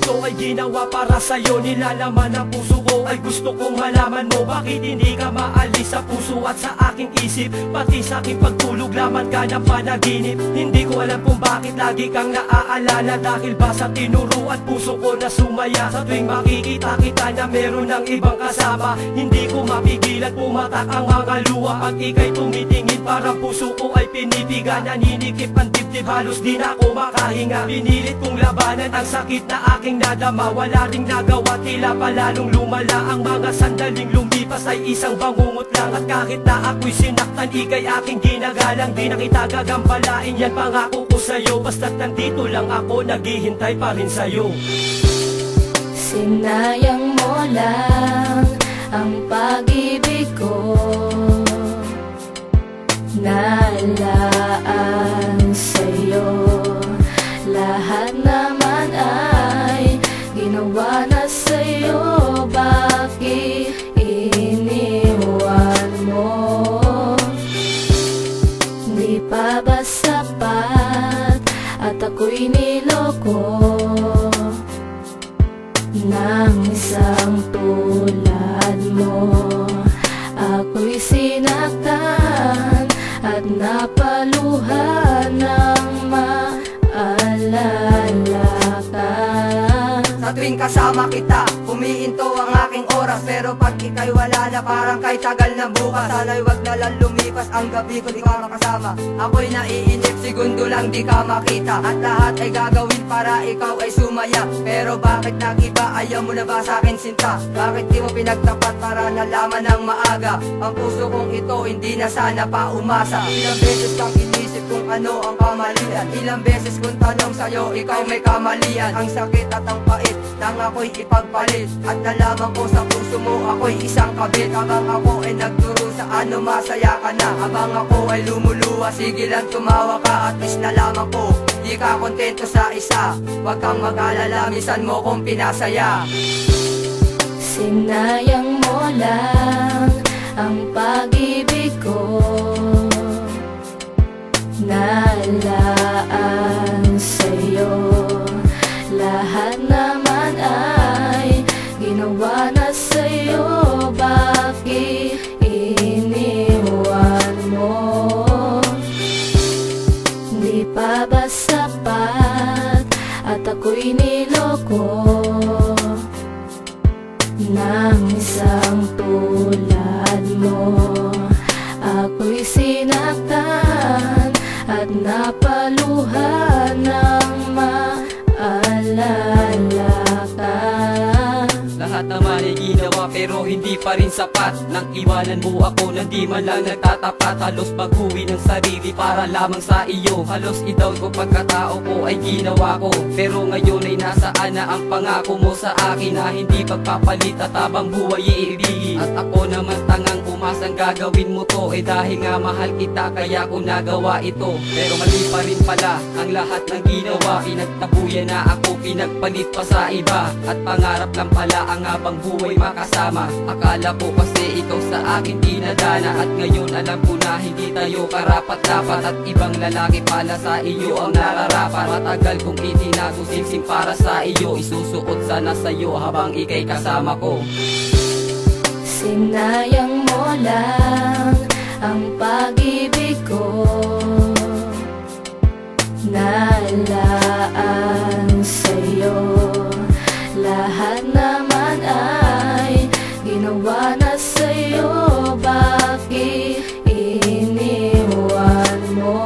ito ay ginawa para sa'yo. Nilalaman ng puso ko ay gusto kong malaman mo bakit hindi ka maalis sa puso at sa aking isip. Pati sa aking pagtulog laman ka ng panaginip. Hindi ko alam kung bakit lagi kang naaalala, dahil ba sa tinuro at puso ko na sumaya. Sa tuwing makikita kita na meron ng ibang kasama, hindi ko mapigilan pumatak ang mga luha. Pag ika'y tumitingin parang puso ko ay pinipiga. Naninikip ang dibdib, halos di na ako makahinga. Pinilit kong labanan ang sakit na aking nadama, wala ring nagawa, tila palalong lumala. Ang mga sandaling lumipas ay isang bangungot lang. At kahit na ako'y sinaktan, ika'y aking ginagalang. Di na kita gagambalain, yan pangako ko sa'yo. Basta't nandito lang ako, naghihintay pa rin sa'yo. Sinayang mo lang ang pag-ibig ko, nalaan sa'yo. Lahat naman ay ginawa na sa'yo, bakit iniwan mo? Di pa ba sapat at ako'y niloko ng isang tulad mo? Ako'y sinaktan at napaluhan ng maalala ka. Sa tuwing kasama kita, humihinto ang aking oras. Pero pag ika'y wala na, parang kay tagal ng bukas. Sana'y wag na lang lumipas ang gabi ko di ka makasama. Ako'y naiinip, segundo lang di ka makita. At lahat ay gagawin para ikaw ay sumaya. Pero bakit nag-iba, ayaw mo na ba sa'kin sinta? Bakit di mo pinagtapat para nalaman ng maaga? Ang puso kong ito hindi na sana pa umasa. Ilang beses kang inisip kung ano ang kamalian. Ilang beses kong tanong sa'yo, ikaw may kamalian. Ang sakit at ang pait nang ako'y ipagpalit. At nalaman ko sa puso mo ako'y isang kabit. Habang ako ay nagturo sa ano, masaya ka na. Habang ako ay lumuluwa, sige lang tumawa ka. At least nalaman ko, di ka kontento sa isa. Huwag kang mag-alala, minsan mo kong pinasaya. Sinayang mo lang ang pag-ibig ko, nalaan sa'yo. Lahat naman ay ginawa na sa'yo, bakit iniwan mo? Di pa ba sapat at ako'y niloko ng isang tulad mo? Ako'y sinaktan at napaluhan ng maalala ka. Lahat naman ay ginawa pero hindi pa rin sapat. Nang iwanan mo ako nang di man lang nagtatapat. Halos baguhin ang sarili para lamang sa iyo. Halos i-down ko pagkatao ko ay ginawa ko. Pero ngayon ay nasaan na ang pangako mo sa akin, na hindi pagpapalit at habang buhay iibigin. At ako naman tangang umasang gagawin mo to, dahil nga mahal kita kaya ko nagawa ito. Pero mali pa rin pala ang lahat ng ginawa. Pinagtabuyan na ako, pinagpalit pa sa iba. At pangarap lang pala ang habang buhay makasama. Akala ko kasi ikaw sa akin dinadana. At ngayon alam ko na hindi tayo karapat-dapat. At ibang lalaki pala sa iyo ang nararapat. Matagal kong itinago singsing para sa iyo, isusuot sana sa iyo habang ika'y kasama ko. Sinayang mo lang ang pag-ibig ko, nalaan sa'yo. Lahat naman ay ginawa na sa'yo, bakit iniwan mo?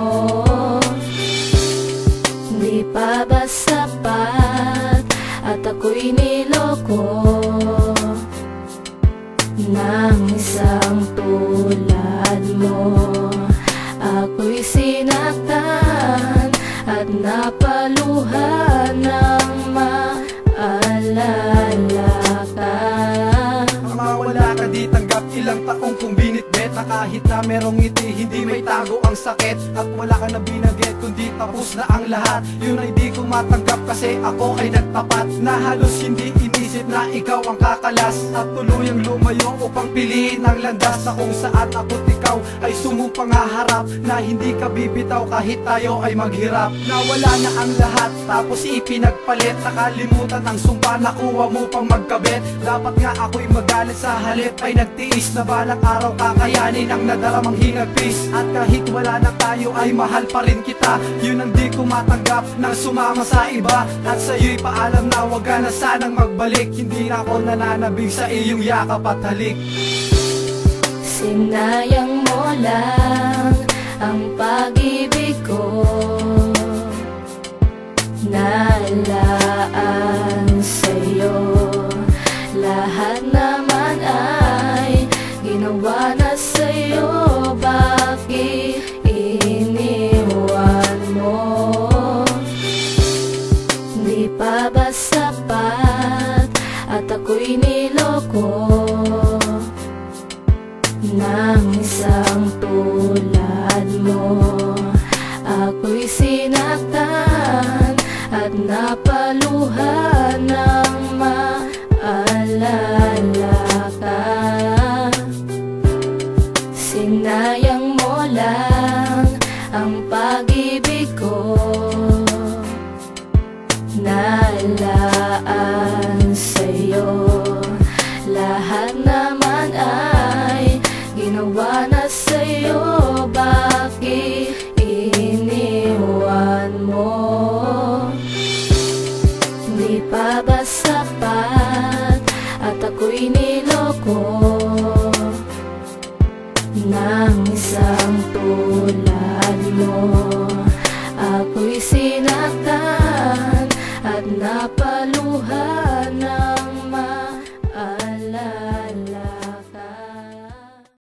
Di pa ba sapat at ako'y niloko ng isang tulad mo? Ako'y sinaktan at napaluhan ng maalala ka. Mawala ka di tanggap, ilang taong kong binitbit. magkabet na kahit na merong ngiti, hindi may tago ang sakit. At wala ka na binagit, kundi tapos na ang lahat. Yun ay di ko matanggap kasi ako ay nagtapat, na halos hindi inisip na ikaw ang kakalas. At tuluyang lumayo upang piliin ang landas na kung saan ako't ikaw ay sumupang haharap, na hindi ka bibitaw kahit tayo ay maghirap. Nawala na ang lahat tapos ipinagpalit, nakalimutan ang sumpa na kuha mo pang magkabit. Dapat nga ako'y magalit, sa halip ay nagtiis, na balang araw kakayanin ang nadaramang hinagpis. At kahit wala na tayo ay mahal pa rin kita, yun ang di ko matanggap nang sumama sa iba. At sa'yo'y paalam na wag ka na sanang magbalik, hindi na ako nananabig sa iyong yakap at halik. Sinayang mo lang ang pag-ibig ko, nalaan sa'yo. Lahat naman ay ginawa na sa'yo, bakit iniwan mo? Di pa ba sapat at ako'y niloko ng isang tulad mo? Ako'y sinaktan at napaluhan ng maalala ka. Sinayang mo lang ang pag-ibig ko, nalaan sa'yo. Lahat naman ay ginawa na sa'yo, bakit iniwan mo? Di pa ba sapat at ako'y niloko ng isang tulad mo? Ako'y sinaktan at napaluhan